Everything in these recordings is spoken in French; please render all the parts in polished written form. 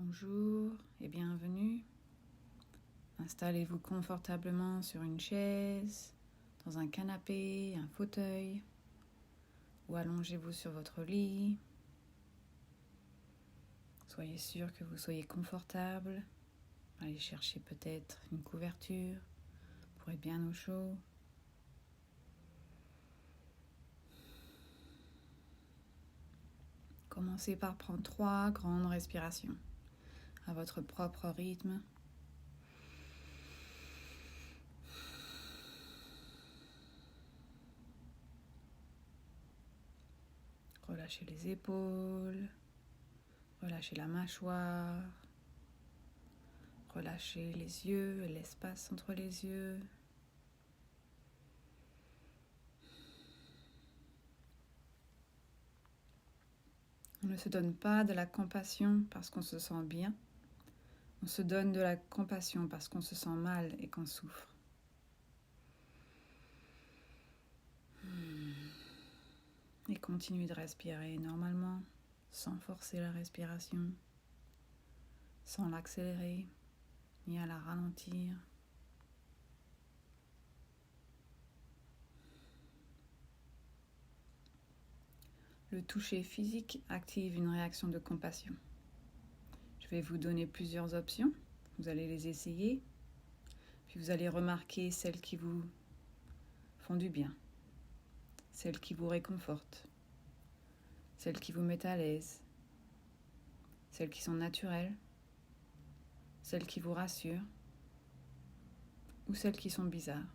Bonjour et bienvenue. Installez-vous confortablement sur une chaise, dans un canapé, un fauteuil ou allongez-vous sur votre lit. Soyez sûr que vous soyez confortable. Allez chercher peut-être une couverture pour être bien au chaud. Commencez par prendre 3 grandes respirations à votre propre rythme. Relâchez les épaules, relâchez la mâchoire, relâchez les yeux et l'espace entre les yeux. On ne se donne pas de la compassion parce qu'on se sent bien. On se donne de la compassion parce qu'on se sent mal et qu'on souffre. Et continuez de respirer normalement, sans forcer la respiration, sans l'accélérer, ni à la ralentir. Le toucher physique active une réaction de compassion. Je vais vous donner plusieurs options. Vous allez les essayer, puis vous allez remarquer celles qui vous font du bien, celles qui vous réconfortent, celles qui vous mettent à l'aise, celles qui sont naturelles, celles qui vous rassurent ou celles qui sont bizarres.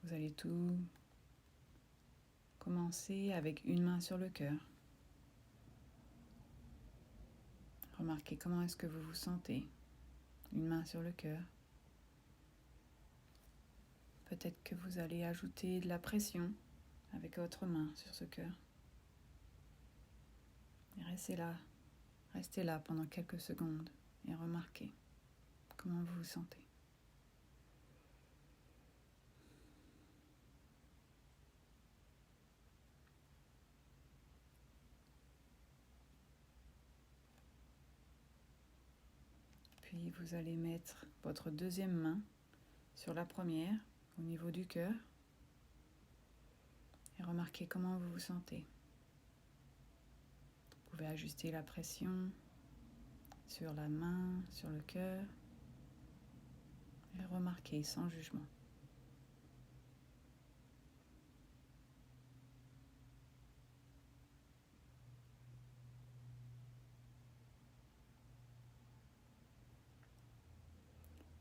Vous allez tout commencer avec une main sur le cœur. Remarquez comment est-ce que vous vous sentez. Une main sur le cœur. Peut-être que vous allez ajouter de la pression avec votre main sur ce cœur. Et restez là pendant quelques secondes et remarquez comment vous vous sentez. Puis vous allez mettre votre deuxième main sur la première, au niveau du cœur, et remarquez comment vous vous sentez. Vous pouvez ajuster la pression sur la main, sur le cœur, et remarquez sans jugement.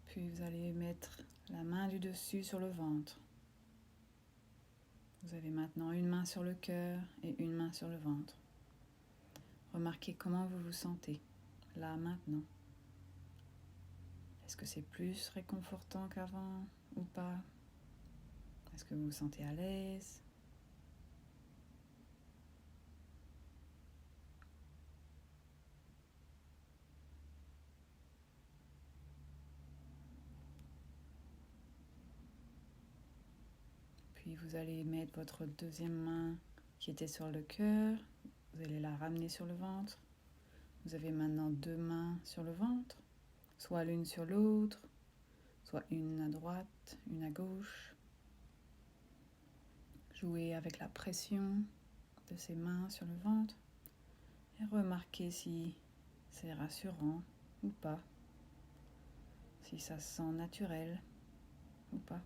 Puis vous allez mettre la main du dessus sur le ventre. Vous avez maintenant une main sur le cœur et une main sur le ventre. Remarquez comment vous vous sentez, là, maintenant. Est-ce que c'est plus réconfortant qu'avant ou pas? Est-ce que vous vous sentez à l'aise? Puis vous allez mettre votre deuxième main qui était sur le cœur. Vous allez la ramener sur le ventre. Vous avez maintenant 2 mains sur le ventre, soit l'une sur l'autre, soit une à droite, une à gauche. Jouez avec la pression de ces mains sur le ventre et remarquez si c'est rassurant ou pas, si ça se sent naturel ou pas.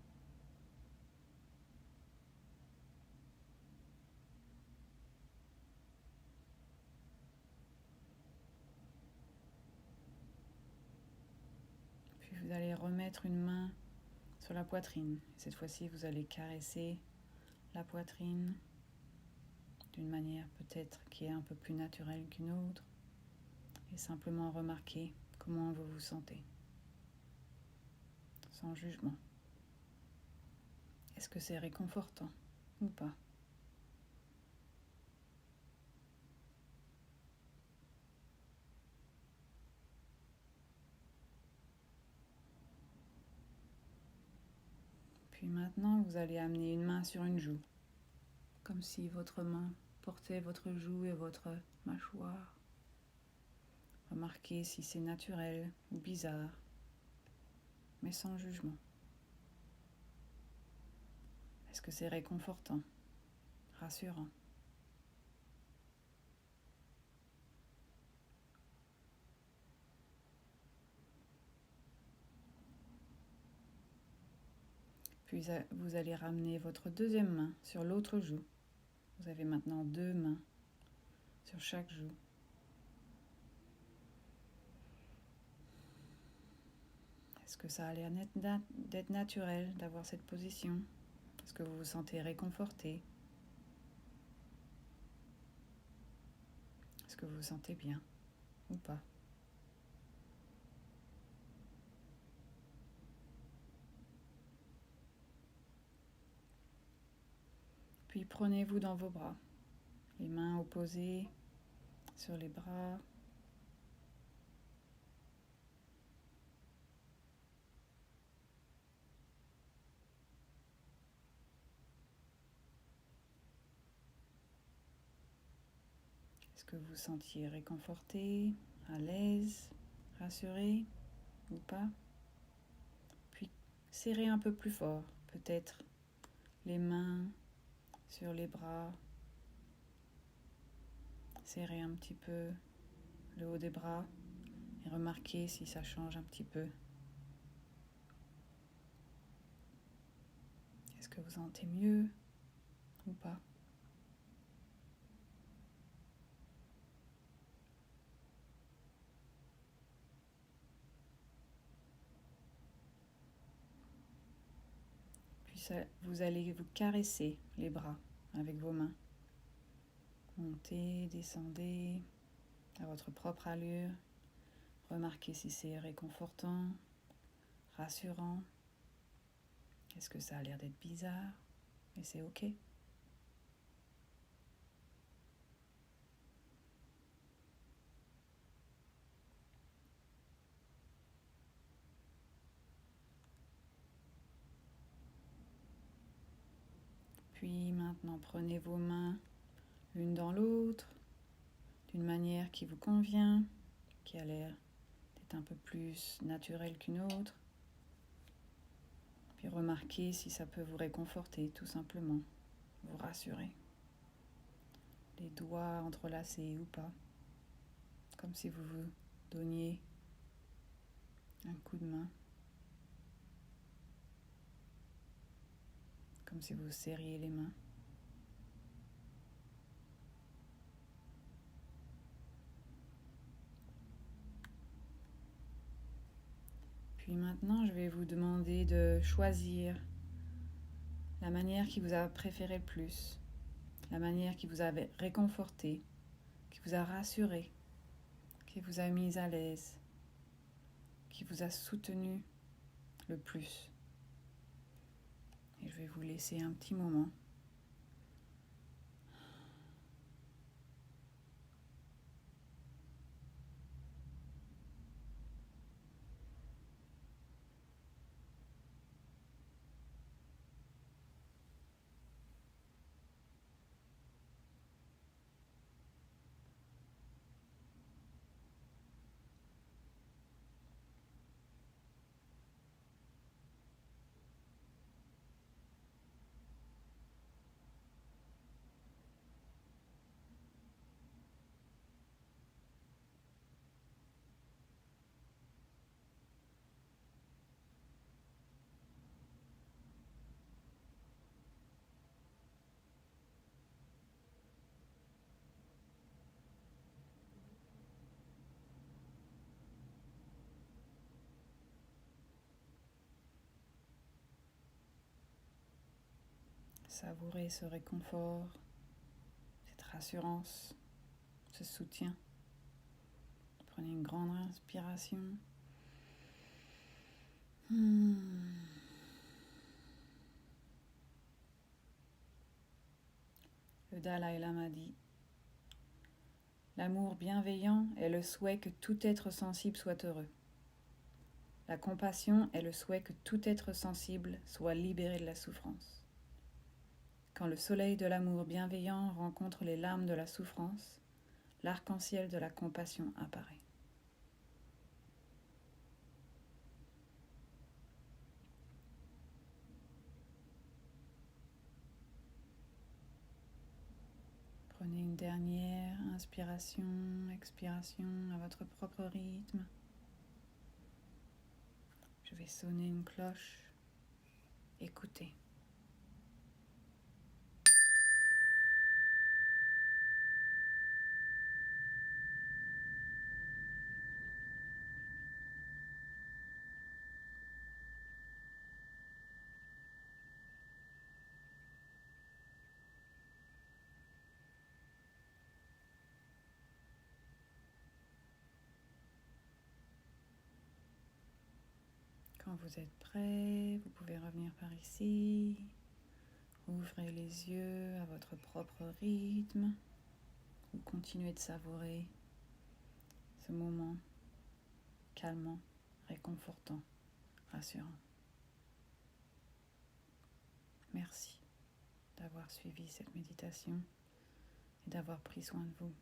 Puis vous allez remettre une main sur la poitrine. Cette fois-ci, vous allez caresser la poitrine d'une manière peut-être qui est un peu plus naturelle qu'une autre et simplement remarquer comment vous vous sentez, sans jugement. Est-ce que c'est réconfortant ou pas? Puis maintenant, vous allez amener une main sur une joue, comme si votre main portait votre joue et votre mâchoire. Remarquez si c'est naturel ou bizarre, mais sans jugement. Est-ce que c'est réconfortant, rassurant? Puis vous allez ramener votre deuxième main sur l'autre joue. Vous avez maintenant 2 mains sur chaque joue. Est-ce que ça a l'air d'être naturel d'avoir cette position? Est-ce que vous vous sentez réconforté? Est-ce que vous vous sentez bien ou pas? Puis prenez-vous dans vos bras, les mains opposées sur les bras. Est-ce que vous vous sentiez réconforté, à l'aise, rassuré ou pas? Puis serrez un peu plus fort, peut-être les mains sur les bras. Serrez un petit peu le haut des bras et remarquez si ça change un petit peu. Est-ce que vous sentez mieux ou pas? Puis vous allez vous caresser les bras avec vos mains. Montez, descendez à votre propre allure. Remarquez si c'est réconfortant, rassurant. Est-ce que ça a l'air d'être bizarre? Mais c'est ok. Puis maintenant, prenez vos mains l'une dans l'autre, d'une manière qui vous convient, qui a l'air d'être un peu plus naturelle qu'une autre. Puis remarquez si ça peut vous réconforter, tout simplement, vous rassurer. Les doigts entrelacés ou pas, comme si vous vous donniez un coup de main, comme si vous serriez les mains. Puis maintenant, je vais vous demander de choisir la manière qui vous a préféré le plus, la manière qui vous avait réconforté, qui vous a rassuré, qui vous a mis à l'aise, qui vous a soutenu le plus. Et je vais vous laisser un petit moment. Savourez ce réconfort, cette rassurance, ce soutien. Prenez une grande inspiration. Le Dalai Lama dit: l'amour bienveillant est le souhait que tout être sensible soit heureux. La compassion est le souhait que tout être sensible soit libéré de la souffrance. Quand le soleil de l'amour bienveillant rencontre les lames de la souffrance, l'arc-en-ciel de la compassion apparaît. Prenez une dernière inspiration, expiration à votre propre rythme. Je vais sonner une cloche. Écoutez. Quand vous êtes prêt, vous pouvez revenir par ici. Ouvrez les yeux à votre propre rythme ou continuez de savourer ce moment calmant, réconfortant, rassurant. Merci d'avoir suivi cette méditation et d'avoir pris soin de vous.